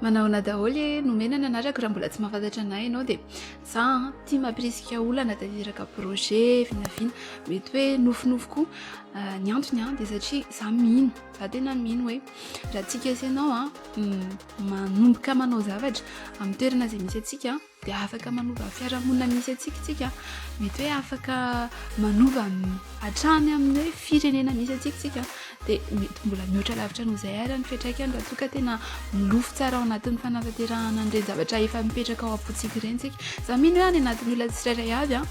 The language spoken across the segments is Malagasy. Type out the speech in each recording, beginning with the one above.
Manaona daholo nomena ny anarako raha mbola tsy mahafantatra anay ianao dia za tia mampirisika olana tanteraka projet vinavina mety hoe nofinofo koa ny antony dia satria za mino za tena mino hoe raha tsika sy ianao manomboka manao zavatra amin'ny toerana izay misy atsika dia afaka manova fiarahamonina misy atsika mety hoe afaka manova hatrany amin'ny hoe firenena misy atsika dia mety mbola mihoatra lavitra noho izay ary ny fiantraikany raha toa ka tena milofo tsara ao anatin'ny fanatanterahana an'ireny zavatra efa mipetraka ao am-potsika ireny tsika za mino hoe any anatin'ny olona tsirairay avy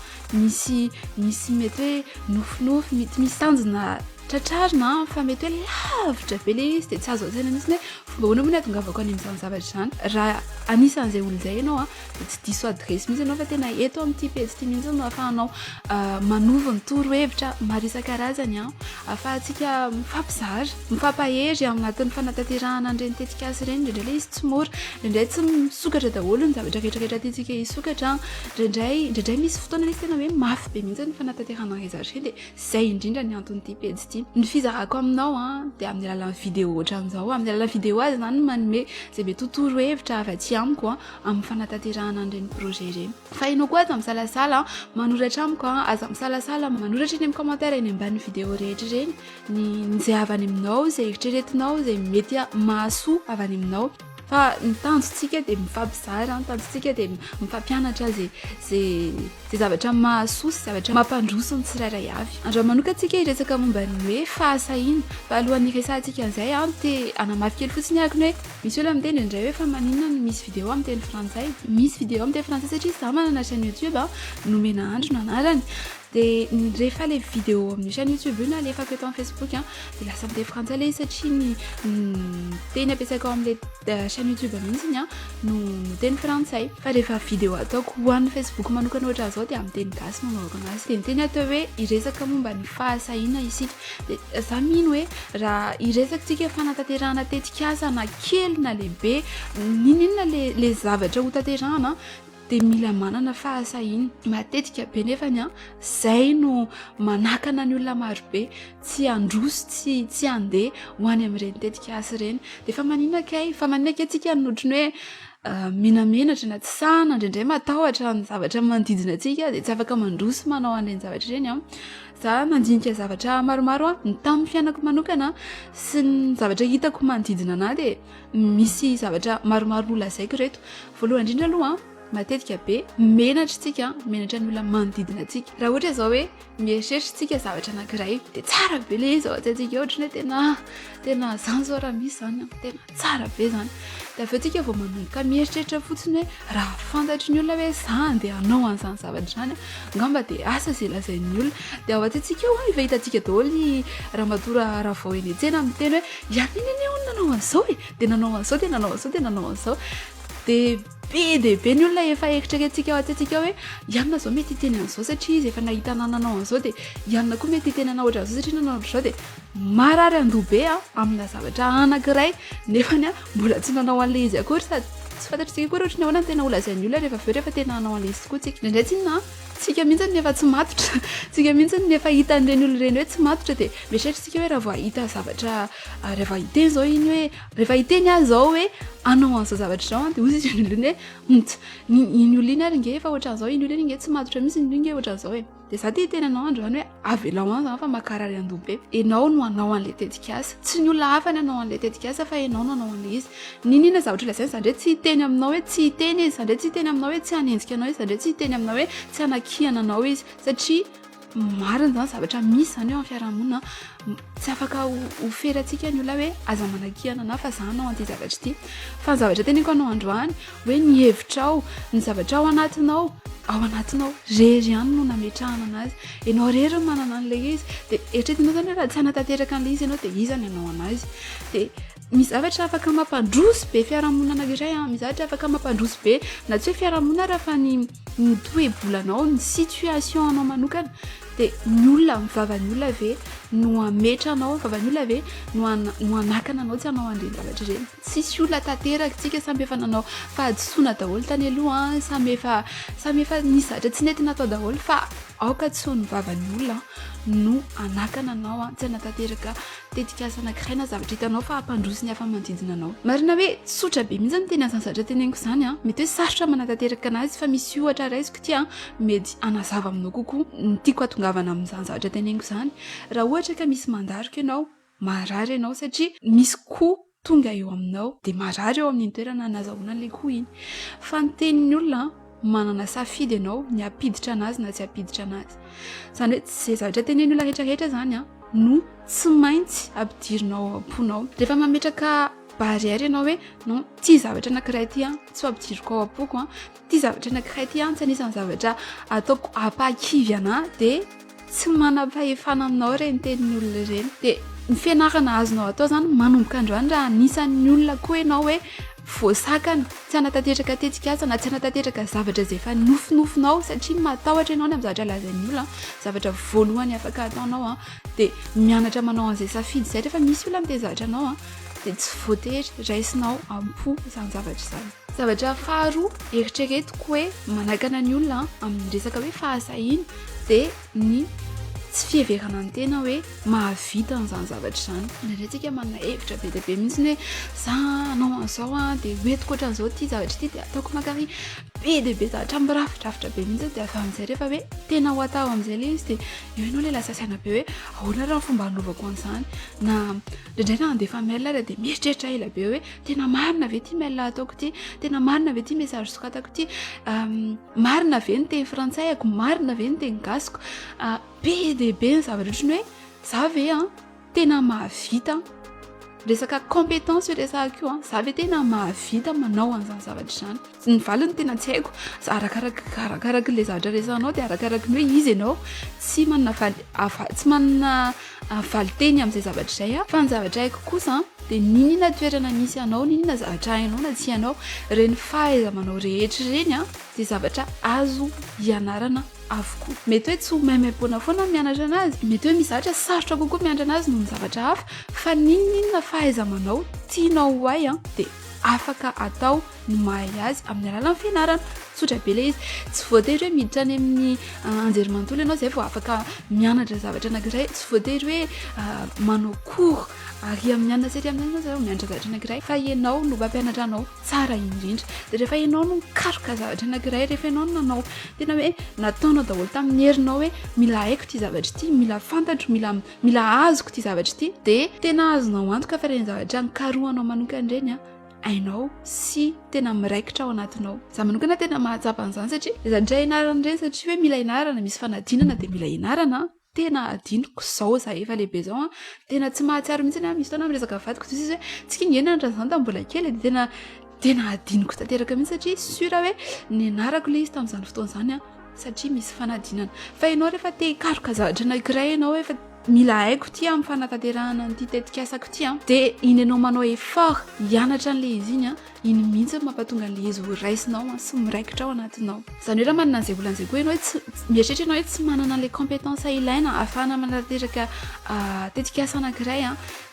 misy mety hoe nofinofy mety misy tanjona tratrarina fa mety hoe lavitra be le izy dia tsy azo asaina mihitsy hoe fomba hoana moa ny atongavako any amin'izany zavatra izany raha anisan'izay olo izay ianao dia tsy diso adresy mihitsy ianao fa tena eto amin'ity pejy ity mihitsy no ahafahanao manova ny torohevitra maro isan-karazany ahafahantsika mifampahery ao anatin'ny fanatanterahana an'ireny tetikasy ireny indraindray ilay izy tsy mora indraindray tsy misokatra daholo ny zavatra rehetrarehetra tiantsika hisokatra indraindray misy fotoana ilay izy tena hoe mafy be mihitsy ny fanatanterahana rehetra ireny dia izay indrindra ny anton'ity pejy ity ny fizarako aminao dia amin'ny alalan'ny vidéo ohatran'izao amin'ny alalan'ny vidéo azy zany manome izay mety torohevitra avy aty amiko amin'ny fanatanterahana an'ireny projet ireny fa ianao koa aza misalasala manoratra amiko aza misalasala manoratra eny amin'ny commentaire eny ambanin'ny vidéo rehetra ireny izay avy any aminao izay eritreretinao izay mety mahasoa avy any aminao fa ny tanjontsika dia mifampizara ny tanjontsika dia mifampianatra zay zavatra mahasoa sy zavatra mampandroso ny tsirairay avy andra manoka antsika hiresaka momba ny hoe fahasahina fa alohan'ny resantsika an'izay dia anamafy kely fotsiny ariko ny hoe misy olona miteny indray hoe fa maninona no misy vidéo amin'ny teny frantsay misy vidéo amin'ny teny frantsay satria za manana chaîne YouTube nomena andro no anarany dia rehefa ilay vidéo amin'ny chaîne YouTube na alefako eto amin'ny Facebook dia lasa amin'ny teny frantsay ilay satria ny teny ampiasaiko ao amin'ilay chaîne YouTube mihitsy no teny frantsay fa rehefa vidéo ataoko ho an'ny Facebook manokana ohatran'izao dia amin'ny teny gasy manaovako anazy dia ny teny atao hoe hiresaka momba ny fahasahina isika dia za mino hoe raha hiresaktsika fanatanterahana tetikasa na kely na lehibe ninona le zavatra ho tanterahana dia mila manana fahasahina matetika be nefany izay no manakana ny olona marobe tsy androso tsy andeha ho any amin'ireny tetikasy ireny dia fa maninona kay antsika notriny hoe menamenatra na tsy sahana indraindray matahotra ny zavatra manodidina atsika dia tsy afaka mandroso manao an'ireny zavatra ireny za nandinika zavatra maromaro ny tamin'ny fiainako manokana sy ny zavatra hitako manodidina anahy dia misy zavatra maromaro nolazaiko reto voalohany indrindra aloha matetika be menatra ny olona manodidina atsika raha ohatra izao hoe mieritreritra zavatra anankiray dia tsara be le izy ao atsatsika ohatrany hoe tena zany zao raha misy zany tena tsara be zany dia avy eo tsika vao manomboka mieritreritra fotsiny hoe raha fantatry ny olona hoe zany dia hanao an'izany zavatra izany ngamba dia asa izay lazain'ny olona dia ao atsatsika eo efa hitantsika daholo raha matora raha vao eny an-tsena miteny hoe ianiny olona nanao an'izao dia nanao an'izao dia nanao an'izao dia nanao an'izao dia be ny olona efa eritreretintsika ao atsatsika hoe ianona zao mety hiteny an'izao satria izy efa nahitana nanao an'izao dia ianona koa mety hiteny anao ohatran'izao satria nanao ohatran'izao dia marary andoha be amina zavatra anankiray nefany mbola tsy nanao an'ilay izy akory sady tsy fantatritsika koa ohatry ny ahoana tena olazain'ny olona rehefa tena nanao an'ilay izy koa tsika indraindray tsinona tsika mihitsy nefa tsy matotra tsika mihitsy nefa hita an'ireny olona ireny hoe tsy matotra dia mieritreritra hoe raha vao hita zavatra rehefa hiteny zao iny hoe rehefa hiteny azy zao hoe anao an'izao zavatra izao dia ozy izy iny hoe iny olona iny ary nge efa ohatran'izao iny olona iny nge tsy matotra mihitsy iny nge ohatran'izao hoe dia za tia hiteny anao andro hoe avelao any zany fa makarary andoha be ianao no anao an'ilay tetikasa tsy ny olona hafa ny anao an'ilay tetikasa fa ianao no anao an'ilay izy ninona zavatra lazainy zandray tsy hiteny aminao hoe tsy hiteny izy zandray tsy hiteny aminao hoe tsy hanenjika anao izy zandray tsy hiteny aminao hoe tsy hanakihana anao izy satria marina zany zavatra misy zany eo amin'ny fiarahamonina tsy afaka ho ferantsika ny olona hoe aza manakihana anao fa za anao an'ity zavatra ity fa ny zavatra teniko anao androany hoe ny hevitrao ny zavatra ao anatinao rery ihany no nametrahana anazy ianao rery no manana an'ilay izy dia eritreretinao zany hoe raha tsy hanatanteraka an'ilay izy ianao dia iza ny anao anazy dia misy zavatra afaka mampandroso be fiarahamonina anankiray misy zavatra afaka mampandroso be na tsy hoe fiarahamonina raha fa ny toe-bolanao ny situation anao manokana dia ny olona mivavany olona ve no ametranao mivavany olona ve no anakana anao tsy anao an'ireny zavatra ireny tsisy olona tanteraka tsika samy efa nanao fahadisoana daholo tany aloha samy efa nisy zavatra tsy nety natao daholo fa aoka tsoa ny vavan'ny olona no anakana anao tsy anatanteraka tetikasa anankiray na zavatra hitanao fa hampandroso ny hafa manodidina anao. Marina hoe tsotra be mihitsy miteny azany zavatra teneniko izany mety hoe sarotra manatateraka anazy fa misy ohatra raisiko ty mety anazava aminao kokoa tiako hatongavana amin'izany zavatra teneniko izany. Raha ohatra ka misy mandarika ianao marary ianao satria misy koa tonga eo aminao dia marary eo amin'ny toerana nazahoana an'ilay koa iny. Fa ny tenin'ny olona manana safidy ianao ny hampiditra anazy na tsy hampiditra anazy. Izany hoe izay zavatra tenen'ny olona rehetrarehetra izany no tsy maintsy ampidirinao am-ponao. Rehefa mametraka barrière ianao hoe non ty zavatra anankiray ty tsy ampidiriko ao am-poko ty zavatra anankiray ty tsy anisan'ny zavatra ataoko hampahakivy anahy dia tsy manam-pahefana aminao ireny tenin'ny olona ireny. Dia ny fianarana azonao atao izany manomboka androany raha anisan'ny olona koa ianao hoe voasakana tsy anatanteraka tetikasa na tsy anatanteraka zavatra izay efa nofinofinao satria matahotra ianao ny amin'ny zavatra lazain'ny olona zavatra voalohany afaka ataonao dia mianatra manao an'izay safidy izay rehefa misy olona miteny zavatra anao dia tsy voatery raisinao am-po izany zavatra izany. Zavatra faharoa eritreretiko hoe manakana ny olona amin'ny resaka hoe fahasahiana dia ny tsy fiheverana ny tena hoe mahavita an'izany zavatra izany. Indraindray manana hevitra be dia be mihitsy hoe za anao an'izao dia hoentiko ohatran'izao ty zavatra ty dia ataoko makary be dia be zavatra mirafidrafitra be mihitsy dia avy amin'izay rehefa hoe tena ho atao amin'izay ilay izy dia eo ianao ilay lasa saina be hoe ahoana raha ny fomba hanaovako an'izany na indraindray na handefa mail ary dia mieritreritra ela be hoe tena marina ve ty mail ataoko ty, tena marina ve ty message sokatako ty, marina ve ny teny frantsayako, marina ve ny teny gasiko, be dia be ny zavatra ohatrany hoe za ve tena mahavita resaka compétence io resahako io za ve tena mahavita manao an'izany zavatra izany. Ny valiny tena tsy haiko arakaraka ilay zavatra resanao dia arakaraka ny hoe izy ianao tsy manana valy teny amin'izay zavatra izay fa ny zavatra haiko kosa dia ninona toerana misy anao, ninona zavatra hainao na tsy hainao, ireny fahaiza-manao rehetra ireny dia zavatra azo ianarana avokoa. Mety hoe tsy ho maimaim-poana foana mianatra anazy, mety hoe mizatra sarotra kokoa mianatra anazy noho ny zavatra hafa fa ninona fahaiza-manao tianao ho hay dia afaka atao ny mahay azy amin'ny alalan'ny fianarana. Tsotra be ilay izy, tsy voatery hoe miditra any amin'ny anjerimanontolo ianao izay vao afaka mianatra zavatra anankiray, tsy voatery hoe manao cours ary amin'ny anona sery amin'ny anao mianatra zavatra anankiray fa ianao no mampianatra anao tsara indrindra. Dia rehefa ianao no karoka zavatra anankiray, rehefa ianao no nanao tena hoe nataonao daholo tamin'ny herinao hoe mila haiko ty zavatra ty, mila fantatro, mila azoko ty zavatra ty dia tena azonao antoka fa ireny zavatra nikarohanao manokana ireny hainao sy tena miraikitra ao anatinao. Za manokana tena mahatsapa an'izany satria zavatra ianarana ireny satria hoe mila ianarana, misy fanadinana dia mila ianarana tena adiniko zao za efa lehibe izao tena tsy mahatsiaro mihitsy misy fotoana miresaka vadiko toy izy hoe tsika nienatra izany tamin'ny mbola kely dia tena adiniko tanteraka mihitsy satria sura hoe nianarako ilay izy tamin'izany fotoana izany satria misy fanadinana. Fa ianao rehefa te hikaroka zavatra anankiray ianao efa mila haiko ty amin'ny fanatanterahana an'ity tetikasako ty dia iny ianao manao effort hianatra an'ilay izy iny iny mihitsy mampatonga an'ilay izy ho raisinao sy miraikitra ao anatinao. Izany hoe raha manana an'izay volan'izay koa ianao mieritreritra ianao hoe tsy manana an'ilay compétence ilaina ahafahana manatanteraka tetikasa anankiray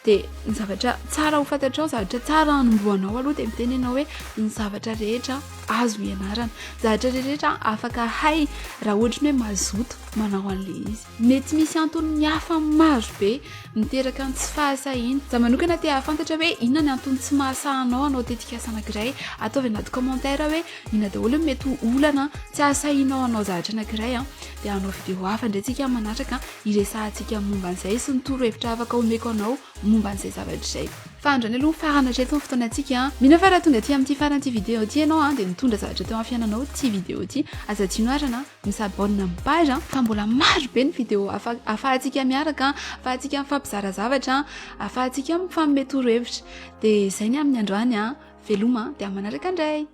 dia ny zavatra tsara ho fantatrao, zavatra tsara hanombohanao aloha dia miteny ianao hoe ny zavatra rehetra azo ianarana, zavatra rehetra afaka hay raha ohatra ny hoe mazoto manao an'ilay izy. Mety misy antony hafa maro be miteraka ny tsy fahasahiana. Za manokana te hahafantatra hoe inona ny antony tsy mahasahanao anao tetikasa anankiray, ataovy anaty commentaire hoe inona daholo mety olana tsy hahasahinao anao zavatra anankiray dia hanao video hafa indray tsika manatraka iresahantsika momba an'izay sy ny torohevitra afaka omeko anao momba an'izay zavatra izay. Fa androany aloha farana hatreto ny fotoanantsika. Mino fa raha tonga aty amin'ity faran'ity video ity ianao dia nitondra zavatra teo amin'ny fiainanao ty video ity, aza tianao arana misabonina amin'ny page fa mbola maro be ny video afahantsika miaraka, afahantsika mifampizara zavatra, afahantsika mifampime torohevitra. Dia izay ny amin'ny androany veloma dia manaraka indray.